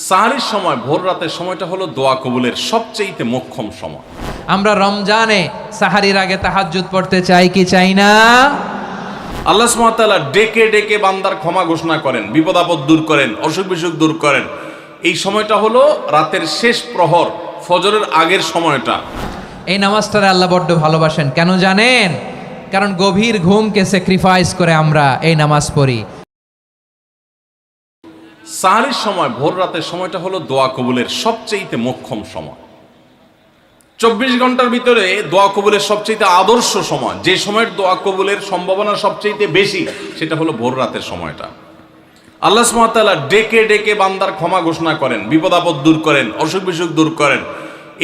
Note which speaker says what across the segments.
Speaker 1: সাহরির সময় ভোর রাতের সময়টা হলো দোয়া কবুলের সবচেয়ে মোক্ষম সময়।
Speaker 2: আমরা রমজানে সাহারির আগে তাহাজ্জুদ পড়তে চাই কি চাই না?
Speaker 1: আল্লাহ সুবহানাহু ওয়া তাআলা ডেকে ডেকে বান্দার ক্ষমা ঘোষণা করেন, বিপদ আপদ দূর করেন, অসুখ বিসুখ দূর করেন। এই সময়টা হলো রাতের শেষ প্রহর, ফজরের আগের সময়টা।
Speaker 2: এই নামাজটারে আল্লাহ বড্ড ভালোবাসেন, কেন জানেন? কারণ গভীর ঘুমকে স্যাক্রিফাইস করে আমরা এই নামাজ পড়ি।
Speaker 1: সাহরির সময় ভোর রাতের সময়টা হলো দোয়া কবুলের সবচেয়ে মোক্ষম সময়। 24 ঘন্টার ভিতরে দোয়া কবুলের সবচেয়ে আদর্শ সময়, যে সময়ের দোয়া কবুলের সম্ভাবনা সবচেয়ে বেশি, সেটা হলো ভোর রাতের সময়টা। আল্লাহ সুবহানাহু ওয়া তাআলা ডেকে ডেকে বান্দার ক্ষমা ঘোষণা করেন, বিপদ আপদ দূর করেন, অসুখ বিসুখ দূর করেন।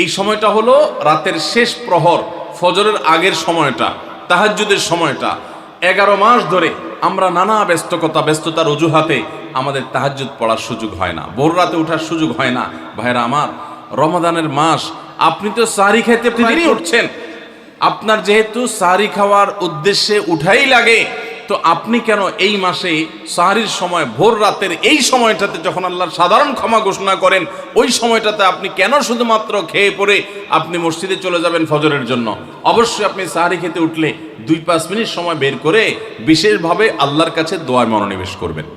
Speaker 1: এই সময়টা হলো রাতের শেষ প্রহর, ফজরের আগের সময়টা, তাহাজ্জুদের সময়টা। 11 মাস ধরে আমরা নানা ব্যস্ততার অজুহাতে আমাদের তাহাজ্জুদ পড়ার সুযোগ হয় না, ভোর রাতে ওঠার সুযোগ হয় না। ভাইরা আমার, রমাদানের মাস, আপনি তো সাহরি খাইতে দেরি উঠছেন। আপনার যেহেতু সাহরি খাওয়ার উদ্দেশ্যে উঠাই লাগে, তো আপনি কেন এই মাসে সাহরির সময় ভোর রাতের এই সময়টাতে যখন আল্লাহর সাধারণ ক্ষমা ঘোষণা করেন, ওই সময়টাতে আপনি কেন শুধুমাত্র খেয়ে পরে আপনি মসজিদে চলে যাবেন ফজরের জন্য? অবশ্যই আপনি সাহরি খেতে উঠলে 2-5 মিনিট সময় বের করে বিশেষভাবে আল্লাহর কাছে দোয়ায় মনোনিবেশ করবেন।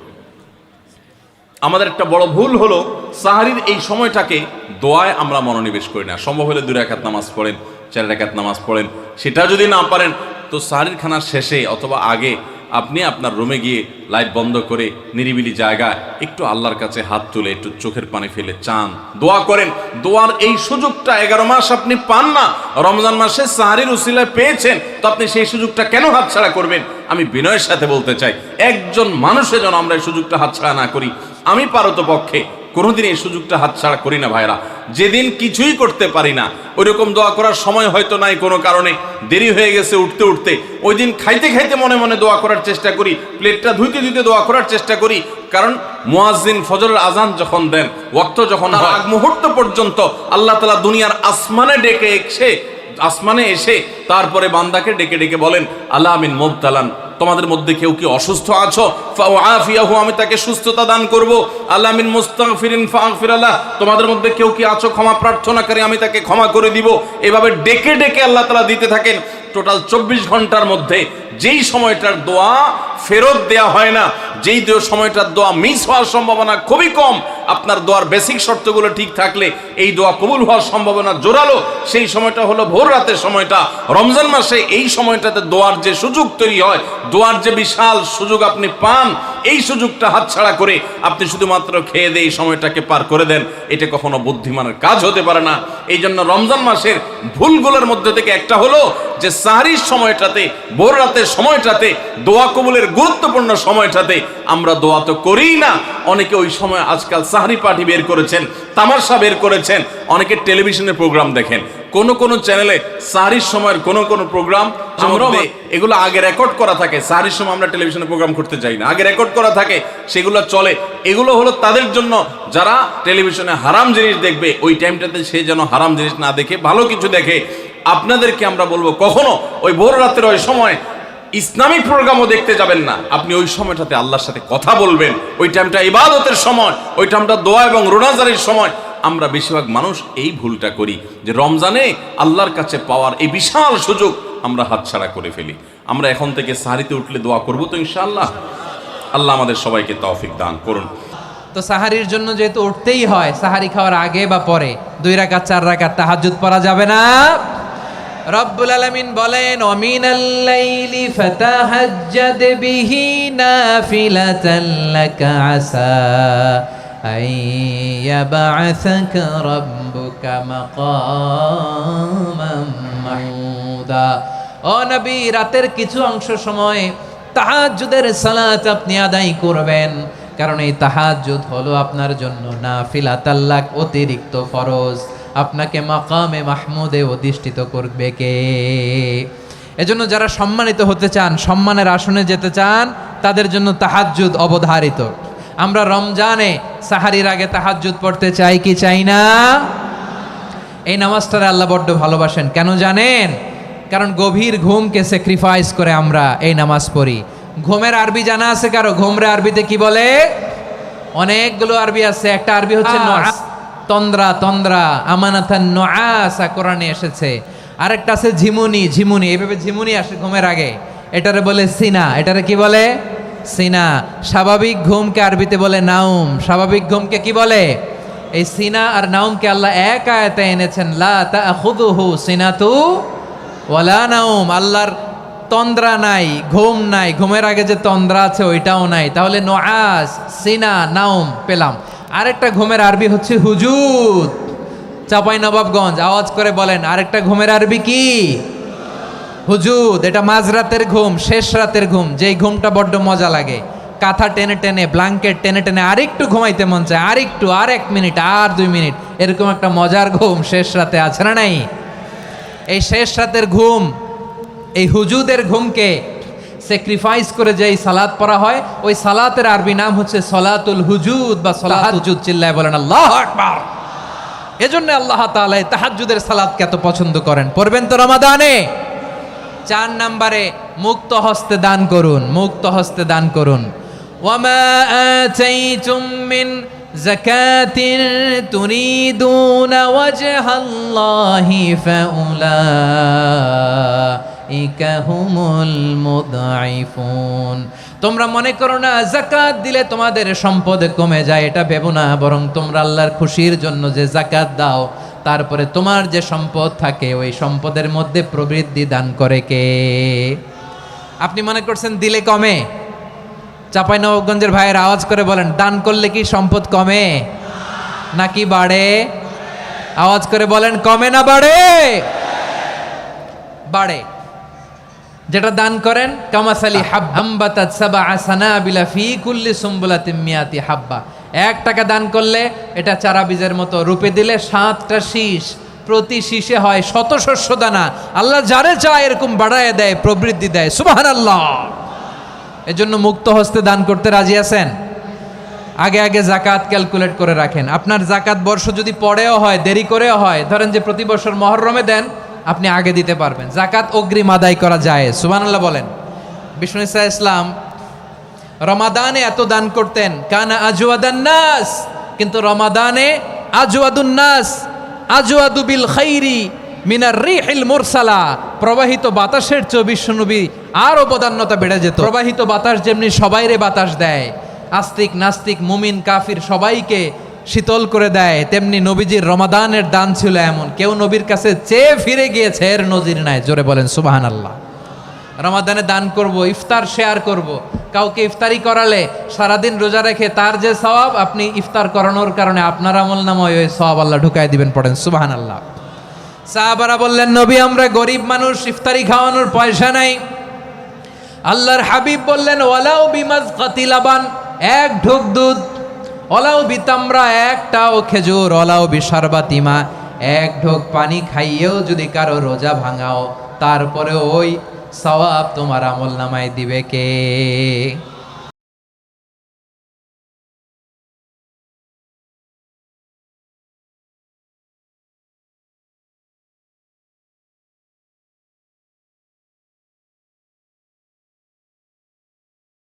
Speaker 1: আমাদের একটা বড় ভুল হলো সাহরির এই সময়টাকে দোয়ায় আমরা মনোনিবেশ করি না। সম্ভব হলে 2 রাকাত নামাজ পড়েন, 4 রাকাত নামাজ পড়েন। সেটা যদি না পারেন তো সাহরির খানার শেষে অথবা আগে আপনি আপনার রুমে গিয়ে লাইট বন্ধ করে নিরিবিলি জায়গায় একটু আল্লাহর কাছে হাত তুলে একটু চোখের পানি ফেলে চান, দোয়া করেন। দোয়ার এই সুযোগটা 11 মাস আপনি পান না, রমজান মাসে সাহরির উসিলায় পেয়েছেন, তো আপনি সেই সুযোগটা কেন হাতছাড়া করবেন? আমি বিনয়ের সাথে বলতে চাই, একজন মানুষের জন্য আমরা এই সুযোগটা হাতছাড়া না করি। আমি পারতপক্ষে কোনোদিন এই সুযোগটা হাতছাড়া করি না ভাইরা। যেদিন কিছুই করতে পারি না, ওইরকম দোয়া করার সময় হয়তো নাই, কোনো কারণে দেরি হয়ে গেছে উঠতে উঠতে, ওই দিন খাইতে খাইতে মনে মনে দোয়া করার চেষ্টা করি, প্লেটটা ধুইতে ধুইতে দোয়া করার চেষ্টা করি। কারণ মুয়াজ্জিন ফজরের আজান যখন দেন, ওয়াক্ত যখন আগ মুহূর্ত পর্যন্ত আল্লাহ তাআলা দুনিয়ার আসমানে এসে তারপরে বান্দাকে ডেকে ডেকে বলেন, আলা মিন মুবতালান, তোমাদের মধ্যে কেউ কি অসুস্থ আছো, ফাআফিয়াহু, আমি তাকে সুস্থতা দান করব। আলা মিন মুস্তাগফিরিন ফাগফির লাহ, তোমাদের মধ্যে কেউ কি আছো ক্ষমা প্রার্থনাকারী, আমি তাকে ক্ষমা করে দিব। এভাবে ডেকে ডেকে আল্লাহ তাআলা দিতে থাকেন। টোটাল 24 ঘন্টার মধ্যে যেই সময়টার দোয়া ফেরত দেয়া হয় না, যেই সময়টার দোয়া মিস হওয়ার সম্ভাবনা খুবই কম, আপনার দোয়ার বেসিক শর্তগুলো ঠিক থাকলে এই দোয়া কবুল হওয়ার সম্ভাবনা জোরালো, সেই সময়টা হলো ভোর রাতের সময়টা। রমজান মাসে এই সময়টাতে দোয়ার যে সুযোগ তৈরি হয়, দোয়ার যে বিশাল সুযোগ আপনি পান, এই সুযোগটা হাতছাড়া করে আপনি শুধুমাত্র খেয়ে দিয়ে এই সময়টাকে পার করে দেন, এটা কখনো বুদ্ধিমানের কাজ হতে পারে না। এই জন্য রমজান মাসের ভুলগুলোর মধ্যে থেকে একটা হলো যে সাহরির সময়টাতে, ভোর রাতের সময়টাতে, দোয়া কবুলের গুরুত্বপূর্ণ সময়টাতে আমরা দোয়া তো করিই না। অনেকে ওই সময় আজকাল সাহরি পার্টি বের করেছেন, তামাশা বের করেছেন, অনেকে টেলিভিশনের প্রোগ্রাম দেখেন। কোন চ্যানেলে সাহরির সময়ের কোন প্রোগ্রাম এগুলো আগে রেকর্ড করা থাকে। সাহরির সময় আমরা টেলিভিশনে প্রোগ্রাম করতে চাই না, আগে রেকর্ড করা থাকে, সেগুলো চলে। এগুলো হলো তাদের জন্য যারা টেলিভিশনে হারাম জিনিস দেখবে, ওই টাইমটাতে সে যেন হারাম জিনিস না দেখে ভালো কিছু দেখে। আপনাদেরকে আমরা বলবো, কখনো ওই ভোর রাতের ওই সময় ইসলামিক প্রোগ্রামও দেখতে যাবেন না। আপনি ওই সময়টাতে আল্লাহর সাথে কথা বলবেন, ওই টাইমটা ইবাদতের সময়, ওই টাইমটা দোয়া এবং রোনাজারির সময়। আমরা বেশিরভাগ মানুষ এই ভুলটা করি যে রমজানে আল্লাহর কাছে পাওয়ার এই বিশাল সুযোগ আমরা হাতছাড়া করে ফেলি। আমরা এখন থেকে সাহরিতে উঠলে দোয়া করব তো ইনশাআল্লাহ। আল্লাহ আমাদের সবাইকে তৌফিক দান করুন।
Speaker 2: তো সাহারির জন্য যেহেতু উঠতেই হয়, সাহারি খাওয়ার আগে বা পরে 2 রাকাত 4 রাকাত তাহাজ্জুদ পড়া যাবে না। রব্বুল আলামিন বলেন, ওয়া মিনাল লাইলি ফাতাহাজ্জাদ বিহি নাফিলাতান লাকা আসা আইয়াবআসাকা রাব্বুকা মাকামান মাহমুদা। ও নবী, রাতের কিছু অংশ সময় তাহাজ্জুদের সালাত আপনি আদায় করবেন, কারণ এই তাহাজ্জুদ হলো আপনার জন্য নাফিলাতাল লাক, অতিরিক্ত ফরজ। আপনাকে মাকামে মাহমুদে অধিষ্ঠিত করবে কে? এজন্য যারা সম্মানিত হতে চান, সম্মানের আসনে যেতে চান, তাদের জন্য তাহাজ্জুদ অবধারিত। আমরা রমজানে সাহারির আগে তাহাজ্জুদ পড়তে চাই কি চাই না? এই নামাজটারে আল্লাহ বড্ড ভালোবাসেন, কেন জানেন? কারণ গভীর ঘুমকে স্যাক্রিফাইস করে আমরা এই নামাজ পড়ি। ঘুমের আরবি জানা আছে কারো? ঘুমরে আরবিতে কি বলে? অনেকগুলো আরবি আছে, একটা আরবি হচ্ছে নআস, তন্দ্রা তন্দ্রা, আমানাতান নুআসা কোরআনে এসেছে। আরেকটা আছে ঝিমুনি, ঝিমুনি, এইভাবে ঝিমুনি আসে ঘুমের আগে, এটারে বলে সিনা। এটারে কি বলে? সিনা। স্বাভাবিক ঘুমকে আরবিতে বলে নাউম। স্বাভাবিক ঘুমকে কি বলে? এই সিনা আর নাউমকে আল্লাহ এক আয়াতে এনেছেন, লা তাখুযুহু সিনাতু ওয়ালা নাউম। আল্লাহর তন্দ্রা নাই, ঘুম নাই, ঘুমের আগে যে তন্দ্রা আছে ওইটাও নাই। তাহলে নুআস, সিনা, নাউম পেলাম। আরেকটা ঘুমের আরবি হচ্ছে হুজুদ। চাঁপাইনবাবগঞ্জ আওয়াজ করে বলেন, আরেকটা ঘুমের আরবি কি? হুজুদ। এটা মাঝরাতের ঘুম, শেষ রাতের ঘুম, যেই ঘুমটা বড্ড মজা লাগে। কাঁথা টেনে টেনে, ব্ল্যাঙ্কেট টেনে টেনে আরেকটু ঘুমাইতে মন চায়, আরেকটু, আর 1 মিনিট, আর 2 মিনিট, এরকম একটা মজার ঘুম শেষ রাতে আছে না নাই? এই শেষ রাতের ঘুম, এই হুজুদের ঘুমকে স্যাক্রিফাইস করে যে এই সালাত পড়া হয়, ওই সালাতের আরবি নাম হচ্ছে সলাতুল হুজুদ বা সালাতুল। চিল্লায় বলেন আল্লাহু আকবার। এজন্য আল্লাহ তাআলা এই তাহাজ্জুদের সালাতকে এত পছন্দ করেন। পড়বেন তো রমাদানে। 4 নম্বরে মুক্ত হস্তে দান করুন, মুক্ত হস্তে দান করুন। ওয়ামা আতাইতুম মিন যাকাতিন তুরিদুনা ওয়াজহাল্লাহি ফাউলাইকা হুমুল মুদঈফুন। তোমরা মনে করো না যাকাত দিলে তোমাদের সম্পদ কমে যায়, এটা ভেবো না। বরং তোমরা আল্লাহর খুশির জন্য যে যাকাত দাও, তারপরে তোমার যে সম্পদ থাকে ওই সম্পদের মধ্যে প্রবৃদ্ধি দান করে কে? আপনি মনে করছেন দিলে কমে? চাঁপাইনবাবগঞ্জের ভাইয়ের আওয়াজ করে বলেন, দান করলে কি সম্পদ কমে নাকি বাড়ে? আওয়াজ করে বলেন, কমে না বাড়ে? বাড়ে। যেটা দান করেন, কামাসালি হাব্বাতাত সাবআ সানাবিলা ফি কুল্লি সুমবুলাতিন মিয়াতি হাব্বা। 1 টাকা দান করলে এটা চারা বীজের মতো, রূপে দিলে 7টা শীষ, প্রতি শীষে হয় 100 শস্য দানা। আল্লাহ যারে চায় এরকম বাড়ায় দেয়, প্রবৃদ্ধি দেয়। সুবহানাল্লাহ। এজন্য মুক্ত হস্তে দান করতে রাজি আছেন? আগে আগে যাকাত ক্যালকুলেট করে রাখেন। আপনার যাকাত বর্ষ যদি পরেও হয়, দেরি করেও হয়, ধরেন যে প্রতি বছর মুহররমে দেন, আপনি আগে দিতে পারবেন। যাকাত অগ্রিম আদায় করা যায়। সুবহানাল্লাহ বলেন। বিষ্ণু ঈসা ইসলাম রমাদানে এত দান করতেন, কানা আজওয়াদান নাস, কিন্তু রমাদানে আজওয়াদুন নাস আজওয়াদু বিল খাইরি মিনার রিহিল মুরসালা। প্রবাহিত বাতাসের চেয়ে বিশ্বনবী আরো বদান্যতা বেড়ে যেত। প্রবাহিত বাতাস যেমনি সবাইরে বাতাস দেয়, আস্তিক নাস্তিক মুমিন কাফির সবাইকে শীতল করে দেয়, তেমনি নবীজির রমাদানের দান ছিল এমন, কেউ নবীর কাছে চেয়ে ফিরে গিয়েছে এর নজির নাই। জোরে বলেন সুবহানাল্লাহ। রমাদানে দান করব, ইফতার শেয়ার করব। কাউকে ইফতারি করালে সারাদিন রোজা রেখে তার যে সওয়াব, আপনি ইফতার করানোর কারণে আপনার আমলনামায় ওই সওয়াব আল্লাহ ঢুকায় দিবেন। পড়েন সুবহানাল্লাহ। সাহাবারা বললেন, নবী আমরা গরিব মানুষ, ইফতারি খাওয়ানোর পয়সা নাই। আল্লাহর হাবিব বললেন, ওয়ালাউ বিমাজকাতি লাবান, 1 ঢোক দুধ, ওয়ালাউ বিতামরা, 1টাও খেজুর, ওয়ালাউ বিশারবাতিমা, 1 ঢোক পানি খাইয়েও যদি কারো রোজা ভাঙাও, তারপরে ওই সওয়াব তোমার আমলনামায় দিবে কে?